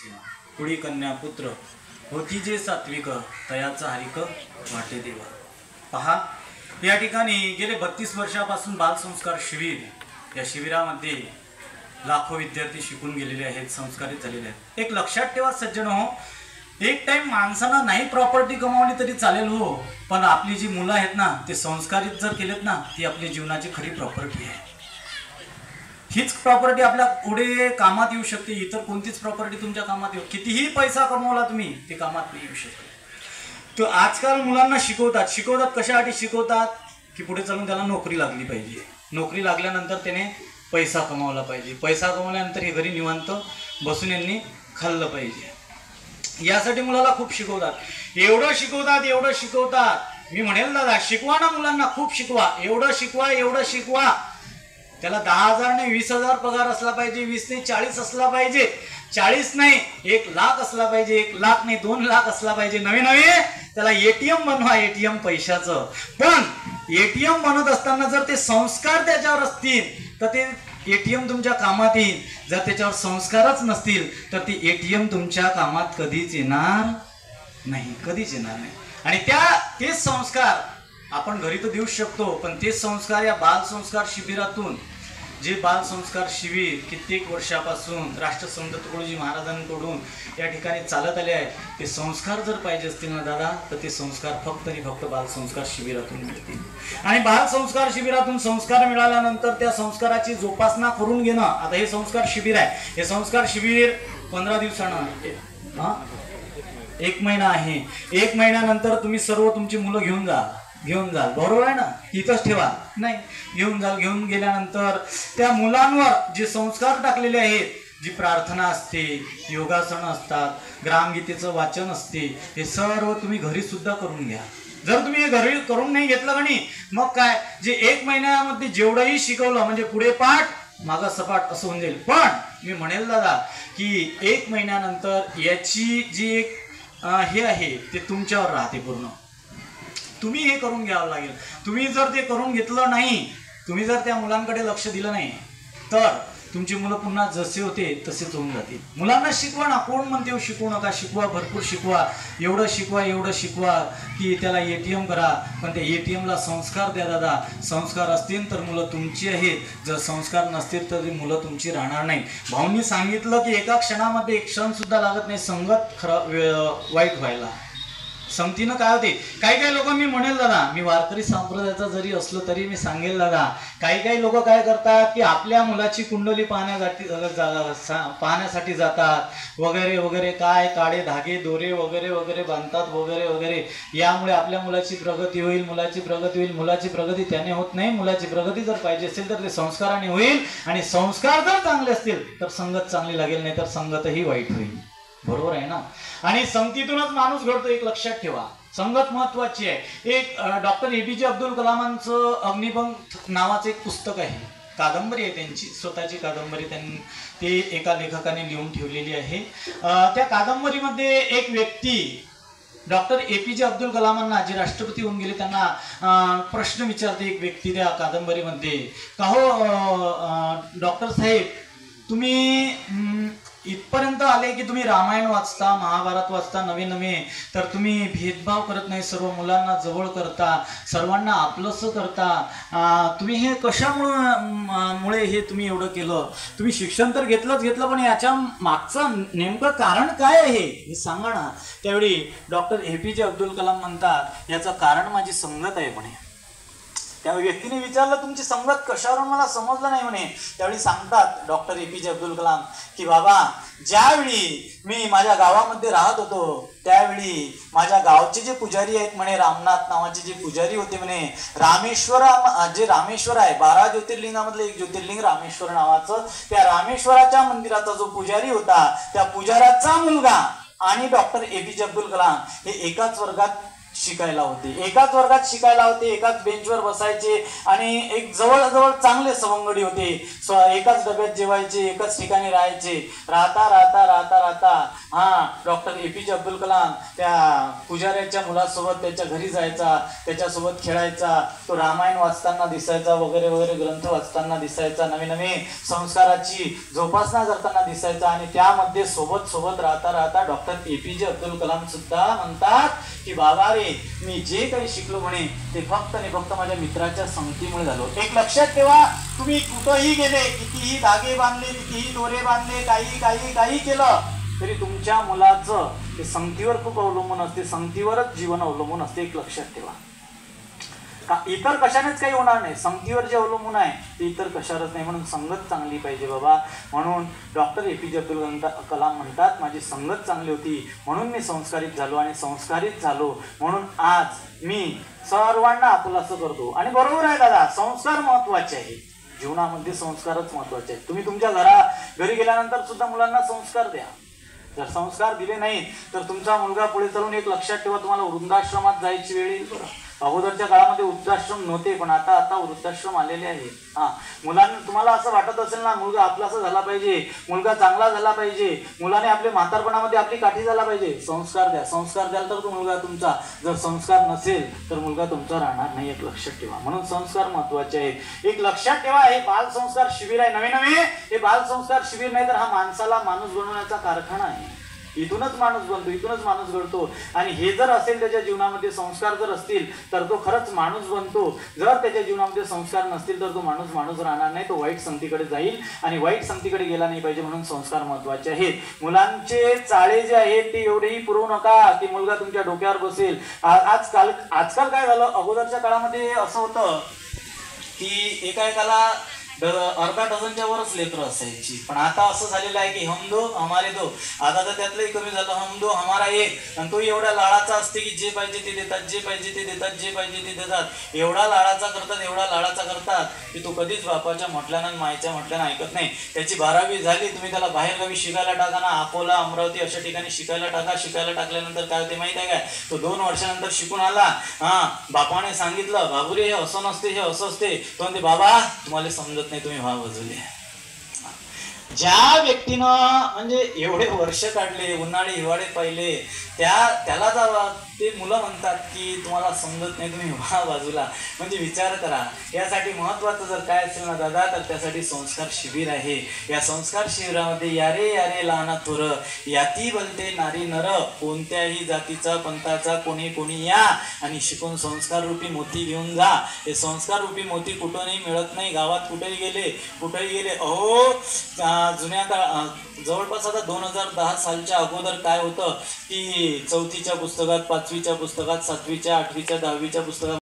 सेवा, कुळी कन्या पुत्र होती जे सात्विक, तयाचा हरिक वाटे देवा. पहा, या ठिकाणी गेले 32 वर्षापासून बालसंस्कार शिबिर, या शिबिरामध्ये लाखो विद्यार्थी शिकून गेलेले आहेत, संस्कारित झालेले आहेत. एक लक्षात ठेवा सज्जन हो, एक टाइम माणसानं नाही प्रॉपर्टी कमावली तरी चालेल हो, पण आपली जी मुलं आहेत ना ते संस्कारित जर केलेत ना, ती आपली जीवनाची खरी प्रॉपर्टी आहे. हीच प्रॉपर्टी आपल्या पुढे कामात येऊ शकते. इतर कोणतीच प्रॉपर्टी तुमच्या कामात येऊ, कितीही पैसा कमवला तुम्ही, ते कामात नाही येऊ शकते. तर आजकाल मुलांना शिकवतात कशासाठी शिकवतात की पुढे चालून त्याला नोकरी लागली पाहिजे. नोकरी लागल्यानंतर त्याने पैसा कमावला पाहिजे. पैसा कमवल्यानंतर हे घरी निवांत बसून यांनी खाल्लं पाहिजे. यासाठी मुलाला खूप शिकवतात. एवढं शिकवतात. मी म्हणेल दादा, शिकवा ना मुलांना, खूप शिकवा. एवढं शिकवा. त्याला 10,000 नाही 20,000 पगार असला पाहिजे. 20 नाही 40 असला पाहिजे. 40 नाही 1 लाख असला पाहिजे. 1 लाख नाही 2 लाख असला पाहिजे. नवे त्याला ATM बनवा, ATM पैशाचं. पण ATM बनत असताना जर ते संस्कार त्याच्यावर असतील तर ते ATM तुमच्या कामात येईल. जर त्याच्यावर संस्कारच नसतील तर ती ATM तुमच्या कामात कधीच येणार नाही. आणि तेच संस्कार आपण घरी तर देऊ शकतो, पण तेच संस्कार या बालसंस्कार शिबिरातून, जे बालसंस्कार शिबिर कित्येक वर्षापासून राष्ट्रसंत तुकडोजी महाराजांकडून या ठिकाणी चालत आले आहेत, ते संस्कार जर पाहिजे असतील ना दादा, तर ते संस्कार फक्त बालसंस्कार शिबिरातून मिळतील. आणि बालसंस्कार शिबिरातून संस्कार मिळाल्यानंतर त्या संस्काराची जोपासना करून घेणं. आता हे संस्कार शिबिर आहे. हे संस्कार शिबिर 15 दिवसानं 1 महिना आहे. 1 महिन्यानंतर तुम्ही सर्व तुमची मुलं घेऊन जाल, बरोबर आहे ना? इथंच ठेवा नाही, घेऊन गेल्यानंतर त्या मुलांवर जे संस्कार टाकलेले आहेत, जी प्रार्थना असते, योगासनं असतात, ग्रामगीतेचं वाचन असते, हे सर्व तुम्ही घरी सुद्धा करून घ्या. जर तुम्ही हे घरी करून नाही घेतलं का नाही, मग काय, जे 1 महिन्यामध्ये जेवढंही शिकवलं म्हणजे पुढे पाठ मागं सपाट असं होऊन जाईल. पण मी म्हणेल दादा की 1 महिन्यानंतर याची जी एक हे आहे ते तुमच्यावर राहते. पूर्ण तुम्ही हे करून घ्यावं लागेल. तुम्ही जर ते करून घेतलं नाही, तुम्ही जर त्या मुलांकडे लक्ष दिलं नाही, तर तुमची मुलं पुन्हा जसे होते तसेच होऊन जातील. मुलांना शिकवा ना, कोण म्हणते शिकवू नका, शिकवा, भरपूर शिकवा. एवढं शिकवा की त्याला ATM करा, पण त्या ATMला संस्कार द्या दादा. संस्कार असतील तर मुलं तुमची आहेत, जर संस्कार नसतील तर मुलं तुमची राहणार नाही. भाऊंनी सांगितलं की एका क्षणामध्ये 1 क्षण सुद्धा लागत नाही संगत वाईट व्हायला. संगतीनं काय होते, काही लोक, मी म्हणेल दादा, मी वारकरी संप्रदायाचा जरी असलो तरी मी सांगेल दादा, काही लोक काय करतात की आपल्या मुलाची कुंडली पाहण्यासाठी जातात वगैरे, काय काळे धागे दोरे वगैरे बांधतात वगैरे. यामुळे आपल्या मुलाची प्रगती होईल. मुलाची प्रगती त्याने होत नाही. मुलाची प्रगती जर पाहिजे असेल तर ते संस्काराने होईल. आणि संस्कार जर चांगले असतील तर संगत चांगली लागेल, नाही तर संगतही वाईट होईल. बरोबर आहे ना? आणि संगतीतूनच माणूस घडतो. एक लक्षात ठेवा, संगत महत्वाची आहे. एक डॉक्टर APJ अब्दुल कलामांचं अग्निपंख नावाचं एक पुस्तक आहे, कादंबरी आहे त्यांची, स्वतःची कादंबरी ते एका लेखकाने लिहून ठेवलेली आहे. त्या कादंबरीमध्ये एक व्यक्ती डॉक्टर APJ अब्दुल कलामांना, जे राष्ट्रपती होऊन गेले, त्यांना प्रश्न विचारते एक व्यक्ती त्या कादंबरीमध्ये, का हो डॉक्टर साहेब, तुम्ही इथपर्यंत आले की तुम्ही रामायण वाचता, महाभारत वाचता, नवे तर तुम्ही भेदभाव करत नाही, सर्व मुलांना जवळ करता, सर्वांना आपलंसं करता. तुम्ही हे कशामुळे हे तुम्ही एवढं केलं? तुम्ही शिक्षण तर घेतलं, पण याच्या मागचं नेमकं कारण काय आहे हे सांगा ना. त्यावेळी डॉक्टर APJ अब्दुल कलाम म्हणतात, याचं कारण माझी संगत आहे म्हणे. त्या व्यक्तीने विचारलं, तुमची संगत कशावरून मला समजलं नाही म्हणे. त्यावेळी सांगतात डॉक्टर APJ अब्दुल कलाम की बाबा, ज्यावेळी मी माझ्या गावामध्ये राहत होतो त्यावेळी माझ्या गावचे जे पुजारी आहेत म्हणे, रामनाथ नावाचे जे पुजारी होते म्हणे, रामेश्वर आहे 12 ज्योतिर्लिंगामधलं एक ज्योतिर्लिंग रामेश्वर नावाचं, त्या रामेश्वराच्या मंदिराचा जो पुजारी होता, त्या पुजाऱ्याचा मुलगा आणि डॉक्टर APJ अब्दुल कलाम हे एकाच वर्गात शिकायला होते, एकाच वर्गात शिकायला होते, एकाच बेंचवर बसायचे आणि एक जवळजवळ चांगले सवंगडी होते. एकाच डब्यात जेवायचे, एकाच ठिकाणी राहायचे. राहता राहता राहता राहता डॉक्टर APJ अब्दुल कलाम त्या पुजाऱ्याच्या मुलासोबत त्याच्या घरी जायचा, त्याच्यासोबत खेळायचा, तो रामायण वाचताना दिसायचा, वगैरे वगैरे ग्रंथ वाचताना दिसायचा, नवीन नवीन संस्काराची जोपासना करताना दिसायचा. आणि त्यामध्ये सोबत सोबत राहता राहता डॉक्टर APJ अब्दुल कलाम सुद्धा म्हणतात की बाबा रे, मी जे काही शिकलो म्हणे ते फक्त आणि फक्त माझ्या मित्राच्या संगतीमुळे झालो. एक लक्षात ठेवा, तुम्ही कुठंही गेले, कितीही धागे बांधले, कितीही दोरे बांधले, काही काही काही केलं तरी तुमच्या मुलाचं ते संगतीवर खूप अवलंबून असते, संगतीवरच जीवन अवलंबून असते. एक लक्षात ठेवा, इतर कशानेच काही होणार नाही, संगतीवर जे अवलंबून आहे ते इतर कशावरच नाही. म्हणून संगत चांगली पाहिजे बाबा. म्हणून डॉक्टर APJ अब्दुल कलाम म्हणतात माझी संगत चांगली होती म्हणून मी संस्कारित झालो, आणि संस्कारित झालो म्हणून आज मी सर्वांना आपुलासं करतो. आणि बरोबर आहे दादा, संस्कार महत्वाचे आहे जीवनामध्ये, संस्कारच महत्वाचे आहेत. तुम्ही तुमच्या घरी गेल्यानंतर सुद्धा मुलांना संस्कार द्या. जर संस्कार दिले नाही तर तुमचा मुलगा पुढे चालून, एक लक्षात ठेवा, तुम्हाला वृद्धाश्रमात जायची वेळ येईल. अगोदरच्या काळामध्ये वृद्धाश्रम नव्हते, पण आता वृद्धाश्रम आलेले आहे. मुलांना तुम्हाला असं वाटत असेल ना, मुलगा आपलासा झाला पाहिजे, मुलगा चांगला झाला पाहिजे, मुलाने आपल्या म्हातारपणामध्ये आपली काठी झाला पाहिजे, संस्कार द्या. संस्कार द्याल तर तो मुलगा तुमचा, जर संस्कार नसेल तर मुलगा तुमचा राहणार नाही. एक लक्षात ठेवा. म्हणून संस्कार महत्वाचे आहेत. एक लक्षात ठेवा, हे बाल संस्कार शिबिर आहे नवे नवे. हे बाल संस्कार शिबिर नाही तर हा माणसाला माणूस बनवण्याचा कारखाना आहे. इथूनच माणूस बनतो, इथूनच माणूस घडतो. आणि हे जर असेल त्याच्या जीवनामध्ये, संस्कार जर असतील तर तो खरंच माणूस बनतो. जर त्याच्या जीवनामध्ये संस्कार नसतील तर तो माणूस राहणार नाही, तो वाईट संगतीकडे जाईल, आणि वाईट संगतीकडे गेला नाही पाहिजे. म्हणून संस्कार महत्वाचे आहेत. मुलांचे चाळे जे आहेत ते एवढेही पुरवू नका की मुलगा तुमच्या डोक्यावर बसेल. आजकाल काय झालं, अगोदरच्या काळामध्ये असं होतं की एकाएकाला अर्धा डझनच्या वरच लेकरं असायची. पण आता असं झालेलं आहे की हम दो हमारे दो. आता तर त्यातलंही कमी झालं, हम दो हमारा एक. आणि तोही एवढ्या लाडाचा असते की जे पाहिजे ते देतात, जे पाहिजे ते देतात, जे पाहिजे ते देतात. एवढा लाडाचा करतात की तो कधीच बापाच्या म्हटल्यानं मायच्या म्हटल्यानं ऐकत नाही. त्याची 12वी झाली, तुम्ही त्याला बाहेरगावी शिकायला टाका ना, अकोला अमरावती अशा ठिकाणी शिकायला टाका. शिकायला टाकल्यानंतर काय होते माहिती आहे काय, तो 2 वर्षानंतर शिकून आला. बापाने सांगितलं बाबूरे हे असं नसते, हे असं असते. तो म्हणते बाबा तुम्हाला समजत नाही, तुम्ही व्हा बाजूले. ज्या व्यक्तीनं म्हणजे एवढे वर्ष काढले, उन्हाळे हिवाळे पाहिले, त्याला ते मुलं म्हणतात की तुम्हाला समजत नाही, तुम्ही व्हा बाजूला. म्हणजे विचार करा. यासाठी महत्वाचं जर काय असेल ना दादा, तर त्यासाठी संस्कार शिबिर आहे. या संस्कार शिबिरामध्ये यारे यारे लहाना थोर, याती बोलते नारी नर, कोणत्याही जातीचा पंथाचा कोणी या आणि शिकून संस्कार रूपी मोती घेऊन जा. हे संस्कार रूपी मोती कुठंही मिळत नाही. गावात कुठेही गेले अहो, जुन्या जवळपास आता 2010 सालच्या अगोदर काय होतं की 4थीच्या पुस्तकात, 5वीच्या पुस्तकात, 7वीच्या, 8वीच्या, 10वीच्या पुस्तकात